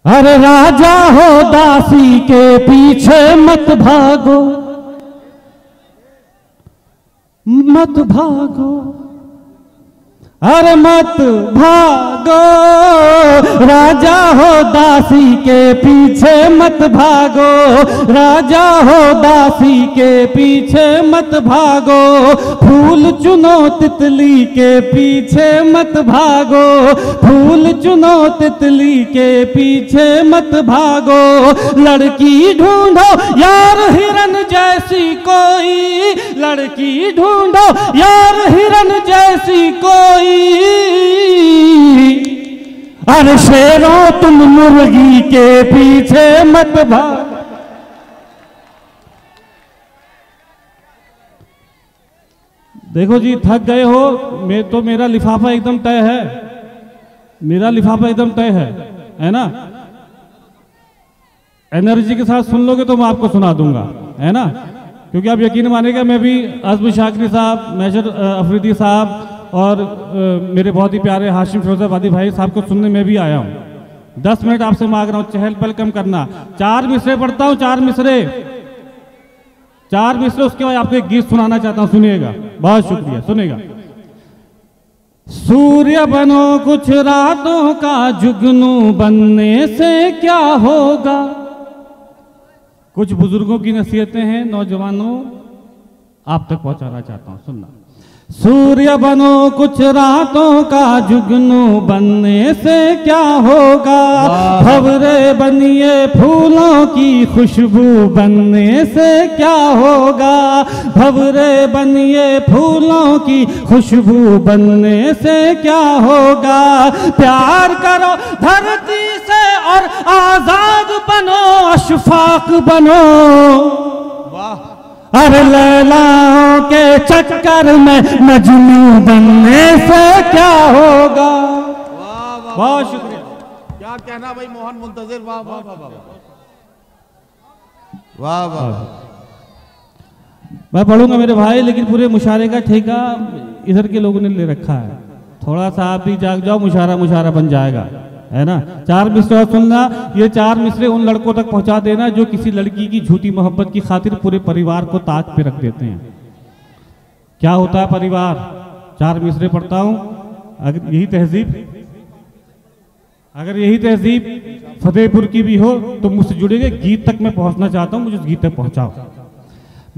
अरे राजा हो दासी के पीछे मत भागो, मत भागो, अरे मत भागो, राजा हो दासी के पीछे मत भागो, राजा हो दासी के पीछे मत भागो, फूल चुनो तितली के पीछे मत भागो, फूल चुनो तितली के पीछे मत भागो, लड़की ढूंढो यार हिरन जैसी कोई, लड़की ढूंढो यार हिरन जैसी कोई, अरे शेरों तुम मुर्गी के पीछे मत भाग। देखो जी थक गए हो, तो मेरा लिफाफा एकदम तय है, मेरा लिफाफा एकदम तय है ना। एनर्जी के साथ सुन लोगे तो मैं आपको सुना दूंगा, है ना, क्योंकि आप यकीन मानेगा मैं भी आज़म शाकरी साहब, मैशर अफरीदी साहब और मेरे बहुत ही प्यारे हाशिम फिरोजाबादी भाई साहब को सुनने में भी आया हूँ। 10 मिनट आपसे मांग रहा हूँ, चहल पहल कम करना। 4 मिसरे पढ़ता हूँ, 4 मिसरे, 4 मिसरे, उसके बाद आपको एक गीत सुनाना चाहता हूँ, सुनिएगा। बहुत शुक्रिया, सुनिएगा। सूर्य बनो कुछ रातों का जुगनू बनने से क्या होगा। कुछ बुजुर्गों की नसीहतें हैं, नौजवानों आप तक पहुंचाना चाहता हूं, सुनना। सूर्य बनो कुछ रातों का जुगनू बनने से क्या होगा, भंवरे बनिए फूलों की खुशबू बनने से क्या होगा, भंवरे बनिए फूलों की खुशबू बनने से क्या होगा, प्यार करो धरती से और आजाद बनो, अशफाक बनो, अरे लैलाओं के चक्कर में मजनू बनने से क्या होगा। बहुत शुक्रिया। क्या कहना भाई मोहन मुंतजिर, वाह वाह वाह वाह वाह वाह। मैं पढ़ूंगा मेरे भाई, लेकिन पूरे मुशारे का ठेका इधर के लोगों ने ले रखा है, थोड़ा सा आप भी जाग जाओ, मुशारा मुशारा बन जाएगा, है ना। 4 मिसरे सुनना, ये 4 मिसरे उन लड़कों तक पहुंचा देना जो किसी लड़की की झूठी मोहब्बत की खातिर पूरे परिवार को ताक पे रख देते हैं। क्या होता है परिवार। 4 मिसरे पढ़ता हूं, अगर यही तहजीब फतेहपुर की भी हो तो मुझसे जुड़ेंगे। गीत तक मैं पहुंचना चाहता हूं, मुझे उस गीत तक पहुंचाओ।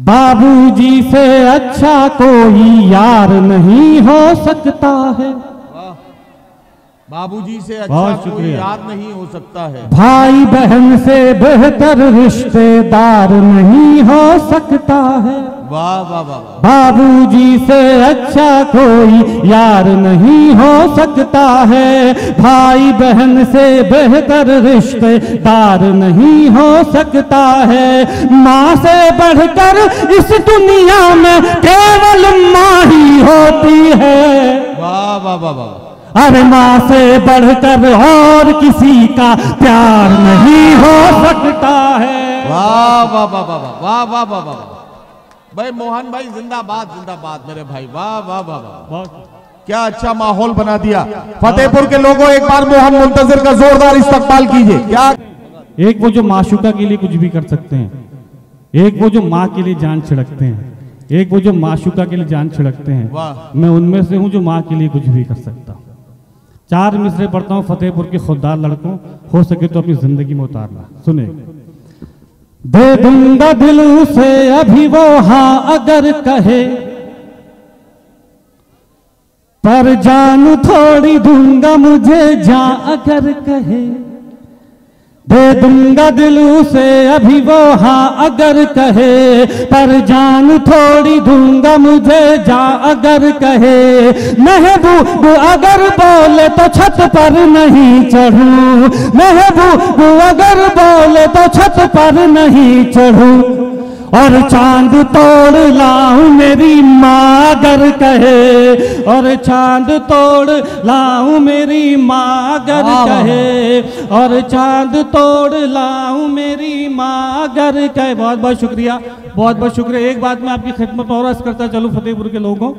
बाबूजी से अच्छा कोई यार नहीं हो सकता है, बाबूजी से अच्छा कोई यार नहीं हो सकता है, भाई बहन से बेहतर रिश्तेदार नहीं हो सकता है, वाह वाह वाह। बाबूजी से अच्छा कोई यार नहीं हो सकता है, भाई बहन से बेहतर रिश्तेदार नहीं हो सकता है, माँ से बढ़कर इस दुनिया में केवल माँ ही होती है, वाह वाह वाह वाह। अरे माँ से बढ़कर और किसी का प्यार नहीं हो सकता है। वाह वाह वाह वाह वाह वाह वाह वाह। भाई मोहन भाई जिंदाबाद जिंदाबाद मेरे भाई, वाह वाह वाह वाह। क्या अच्छा माहौल बना दिया। फतेहपुर के लोगों एक बार मोहन मुंतजिर का जोरदार इस्तकबाल कीजिए। क्या एक वो जो माशूका के लिए कुछ भी कर सकते हैं, एक वो जो माँ के लिए जान छिड़कते हैं, एक वो जो माशूका के लिए जान छिड़कते हैं, मैं उनमें से हूं जो माँ के लिए कुछ भी कर सकता हूं। 4 मिसरे पढ़ता हूं फतेहपुर के खुददार लड़कों, हो सके तो अपनी जिंदगी में उतारना, सुने। दे दूंगा दिल उसे अभी वो हाँ अगर कहे, पर जान थोड़ी दूंगा मुझे जा अगर कहे, दे दूंगा दिल उसे अभी वो हाँ अगर कहे, पर जान थोड़ी दूंगा मुझे जा अगर कहे, महबूब अगर बोले तो छत पर नहीं चढ़ूं, महबूब अगर बोले तो छत पर नहीं चढ़ूं, और चांद तोड़ लाऊं मेरी माँ अगर कहे, और चांद तोड़ लाऊं मेरी माँ अगर कहे, और चांद तोड़ लाऊं मेरी माँ अगर कहे। बहुत बहुत शुक्रिया, बहुत बहुत शुक्रिया। एक बात मैं आपकी खिदमत और अर्ज करता चलूं फतेहपुर के लोगों,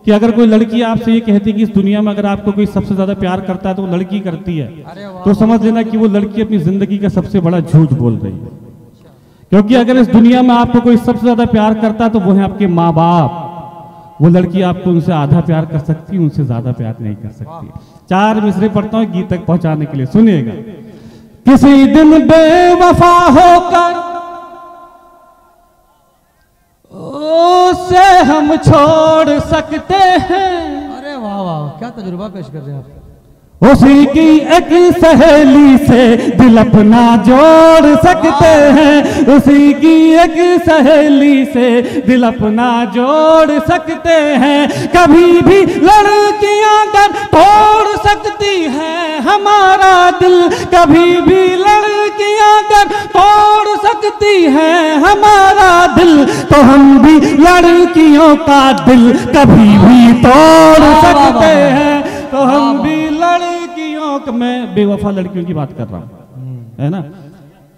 कि अगर कोई लड़की आपसे ये कहती है कि इस दुनिया में अगर आपको कोई सबसे ज्यादा प्यार करता है तो वो लड़की करती है, तो समझ लेना कि वो लड़की अपनी जिंदगी का सबसे बड़ा झूठ बोल रही है। क्योंकि अगर इस दुनिया में आपको कोई सबसे ज्यादा प्यार करता है तो वो है आपके माँ बाप। वो लड़की आपको उनसे आधा प्यार कर सकती है, उनसे ज्यादा प्यार नहीं कर सकती। 4 मिसरे पढ़ता हूं गीत तक पहुंचाने के लिए, सुनिएगा। किसी दिन बेवफा होकर उसे हम छोड़ सकते हैं। अरे वाह वाह, क्या तजुर्बा पेश कर रहे हैं आप। उसी की एक सहेली से दिल अपना जोड़ सकते हैं। उसी की एक सहेली से दिल अपना जोड़ सकते हैं। कभी भी लड़कियां अगर तोड़ सकती हैं हमारा दिल, कभी भी लड़कियां अगर तोड़ सकती हैं हमारा दिल, तो हम भी लड़कियों का दिल कभी भी तोड़ सकते हैं। तो हम भी लड़कियों का, मैं बेवफा लड़कियों की बात कर रहा हूं, है ना।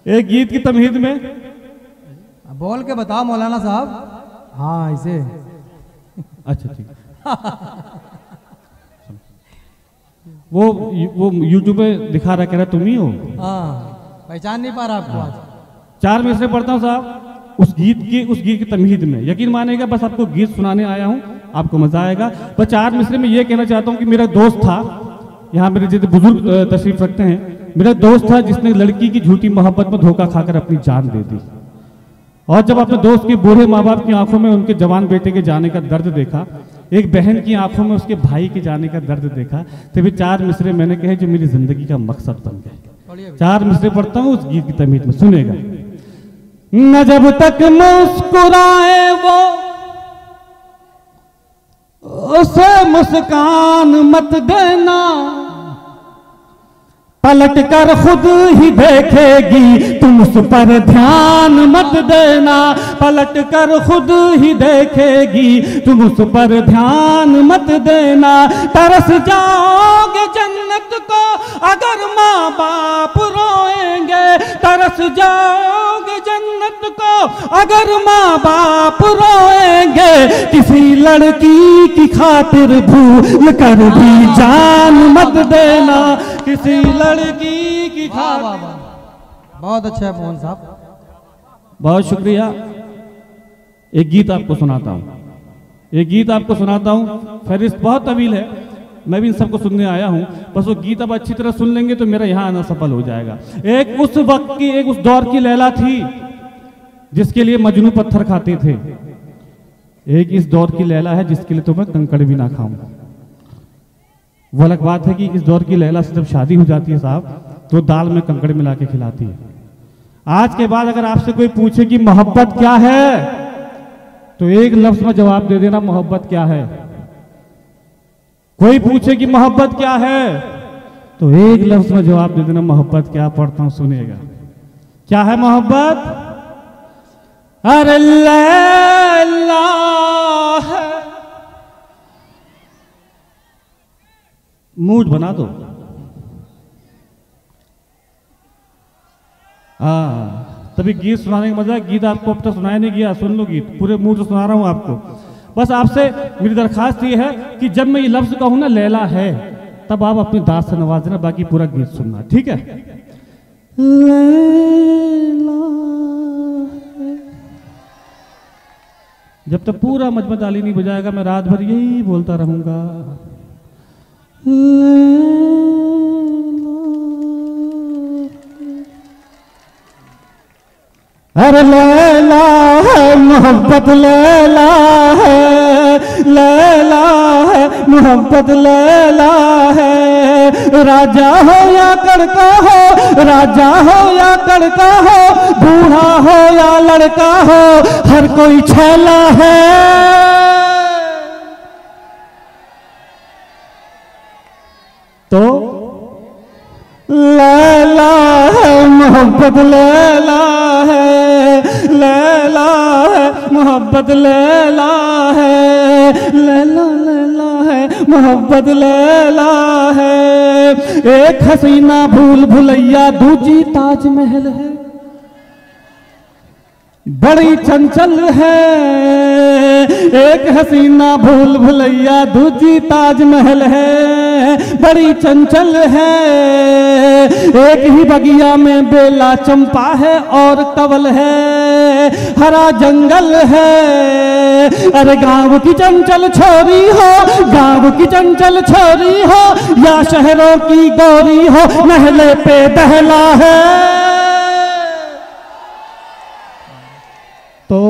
एक गीत की तमहीद में बोल के बताओ मौलाना साहब। हाँ इसे अच्छा ठीक वो यूट्यूब पे दिखा रहा, कह रहा तुम ही हो। हाँ, पहचान नहीं पा रहा आपको आज। 4 मिसरे पढ़ता हूँ साहब उस गीत की तमहीद में। यकीन मानेगा, बस आपको गीत सुनाने आया हूँ, आपको मजा आएगा। पर 4 मिसरे में ये कहना चाहता हूँ कि मेरा दोस्त था, यहाँ मेरे जैसे बुजुर्ग तशरीफ रखते हैं, मेरा दोस्त था जिसने लड़की की झूठी मोहब्बत में धोखा खाकर अपनी जान दे दी। और जब अपने दोस्त के बूढ़े माँ बाप की आंखों में उनके जवान बेटे के जाने का दर्द देखा, एक बहन की आंखों में उसके भाई के जाने का दर्द देखा, तो वे 4 मिसरे मैंने कहे जो मेरी जिंदगी का मकसद बन गए। 4 मिसरे पढ़ता हूँ उस गीत की तमहीद में, सुनेगा। न जब तक मुस्कुराए वो उसे मुस्कान मत देना, पलट कर खुद ही देखेगी तुम उस पर ध्यान मत देना। पलट कर खुद ही देखेगी तुम उस पर ध्यान मत देना। तरस जाओगे जन्नत को अगर माँ बाप रोएंगे, तरस जाओगे जन्नत को अगर माँ बाप रोएंगे। किसी लड़की की खातिर भूल कर भी जान मत देना, किसी लड़की की खातिर। बहुत अच्छा है मोहन साहब, बहुत शुक्रिया। एक गीत आपको सुनाता हूँ, एक गीत आपको सुनाता हूँ। फहरिस्त बहुत तवील है, मैं भी इन सबको सुनने आया हूँ, बस वो गीत अब अच्छी तरह सुन लेंगे तो मेरा यहाँ आना सफल हो जाएगा। एक उस वक्त की, एक उस दौर की लैला थी जिसके लिए मजनू पत्थर खाते थे। एक इस दौर की लैला है जिसके लिए तो मैं कंकड़ भी ना खाऊं। वो अलग बात है कि इस दौर की लैला से जब शादी हो जाती है साहब, तो दाल में कंकड़ मिला के खिलाती है। आज के बाद अगर आपसे कोई पूछे कि मोहब्बत क्या है, तो एक लफ्ज में जवाब दे देना, मोहब्बत क्या है। कोई पूछे कि मोहब्बत क्या है, तो एक लफ्ज में जवाब दे देना, मोहब्बत क्या। पढ़ता हूं, सुनिएगा। क्या है मोहब्बत? अरे लैला है, मूड बना दो। तभी गीत सुनाने का मजा। गीत आपको अब तक सुनाया नहीं गया, सुन लो गीत, पूरे मूड से सुना रहा हूं आपको। बस आपसे मेरी दरखास्त ये है कि जब मैं ये लफ्ज कहूं ना लैला है, तब आप अपनी दाद से नवाज देना, बाकी पूरा गीत सुनना, ठीक है। लैला जब तक पूरा मजमा ताली नहीं बजाएगा मैं रात भर यही बोलता रहूंगा। अरे लैला है मोहब्बत, लैला है, लैला है मोहब्बत, लैला है। राजा हो या कड़का हो, राजा हो या कड़का हो, बूढ़ा हो या लड़का हो, हर कोई छैला है। तो लैला है मोहब्बत, लैला है, लैला है मोहब्बत, लैला है, लैला लैला है मोहब्बत, लैला है। एक हसीना भूल भुलैया, दूजी ताजमहल है। बड़ी चंचल है एक हसीना भूल भुलैया दूजी ताजमहल है। बड़ी चंचल है एक ही बगिया में बेला चंपा है और कवल है। हरा जंगल है अरे गांव की चंचल छोरी हो, गांव की चंचल छोरी हो या शहरों की गौरी हो, महले पे दहला है। तो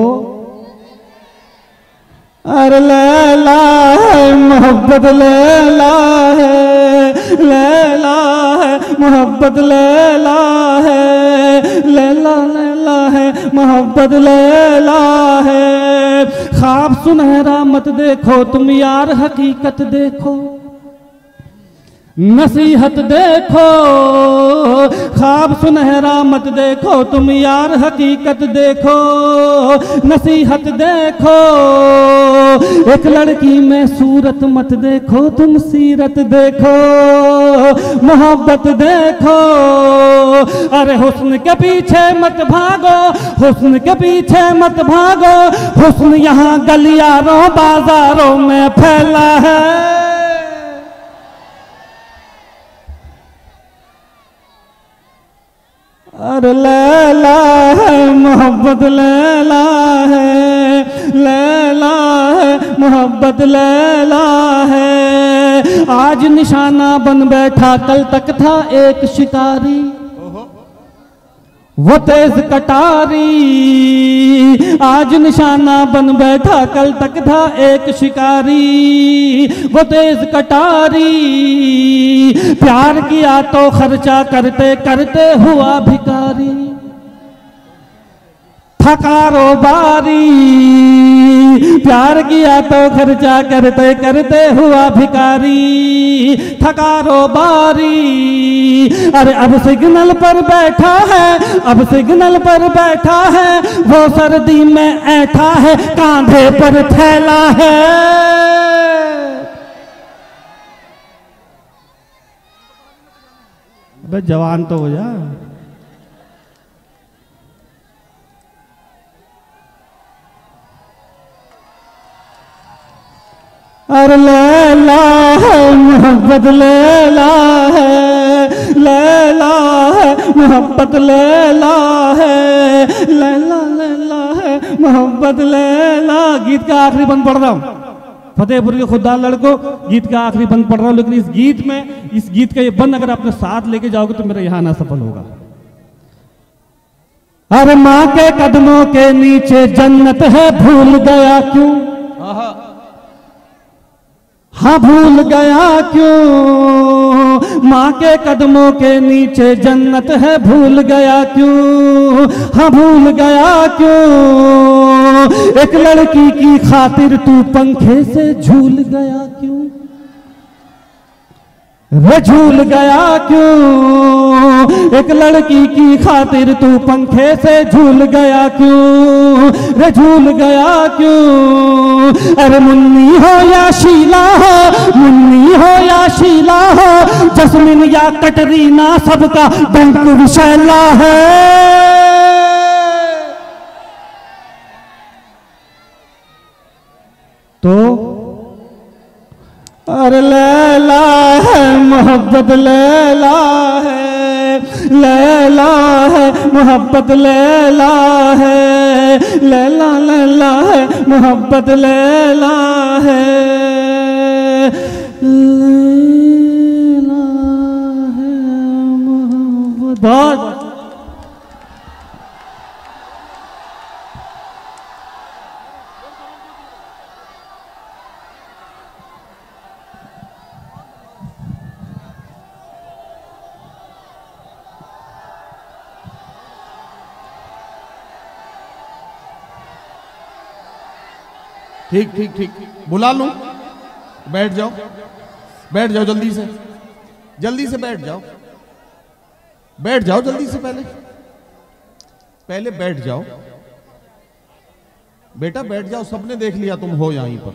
अरे लैला है मोहब्बत, लैला है, लैला है मोहब्बत, लैला है, लैला लैला है मोहब्बत, लैला है। ख्वाब सुनहरा मत देखो तुम यार, हकीकत देखो, नसीहत देखो। ख्वाब सुनहरा मत देखो तुम यार, हकीकत देखो, नसीहत देखो। एक लड़की में सूरत मत देखो तुम, सीरत देखो, मोहब्बत देखो। अरे हुस्न के पीछे मत भागो, हुस्न के पीछे मत भागो, हुस्न यहाँ गलियारों बाजारों में फैला है। अरे लैला है मोहब्बत, लैला है, लैला है मोहब्बत, लैला है। आज निशाना बन बैठा कल तक था एक शिकारी, वो तेज कटारी। आज निशाना बन बैठा कल तक था एक शिकारी, वो तेज कटारी। प्यार किया तो खर्चा करते करते हुआ भिखारी, था कारोबारी। प्यार किया तो खर्चा करते करते हुआ भिखारी, था कारोबारी। अरे अब सिग्नल पर बैठा है, अब सिग्नल पर बैठा है, वो सर्दी में ऐठा है, कांधे पर थैला है। बे जवान तो हो जा। अरे लैला है मोहब्बत, लैला है, लैला है मोहब्बत, लैला है, लैला लैला है मोहब्बत, लैला। गीत का आखिरी बंद पढ़ रहा हूँ, फतेहपुर के खुददार लड़कों, गीत का आखिरी बंद पढ़ रहा हूँ। लेकिन इस गीत में, इस गीत का ये बंद अगर अपने साथ लेके जाओगे तो मेरा यहाँ आना सफल होगा। अरे माँ के कदमों के नीचे जन्नत है, भूल गया क्यों? हाँ भूल गया क्यों? माँ के कदमों के नीचे जन्नत है, भूल गया क्यों? हाँ भूल गया क्यों? एक लड़की की खातिर तू पंखे से झूल गया क्यों? वे झूल गया क्यों? एक लड़की की खातिर तू पंखे से झूल गया क्यों? वे झूल गया क्यों? अरे मुन्नी हो या शीला हो, मुन्नी हो या शीला हो, जस्मिन या कटरीना, सबका बैंक विशैला है। तो अरे लैला है मोहब्बत, लैला है, लैला है मोहब्बत, लैला है, लैला लैला है मोहब्बत, लैला है, लैला है मोहब्बत। बहुत ठीक ठीक ठीक, बुला लूं? बैठ जाओ, बैठ जाओ जल्दी से, जल्दी से बैठ जाओ, बैठ जाओ जल्दी से, पहले पहले बैठ जाओ बेटा, बैठ जाओ। सबने देख लिया तुम हो यहीं पर।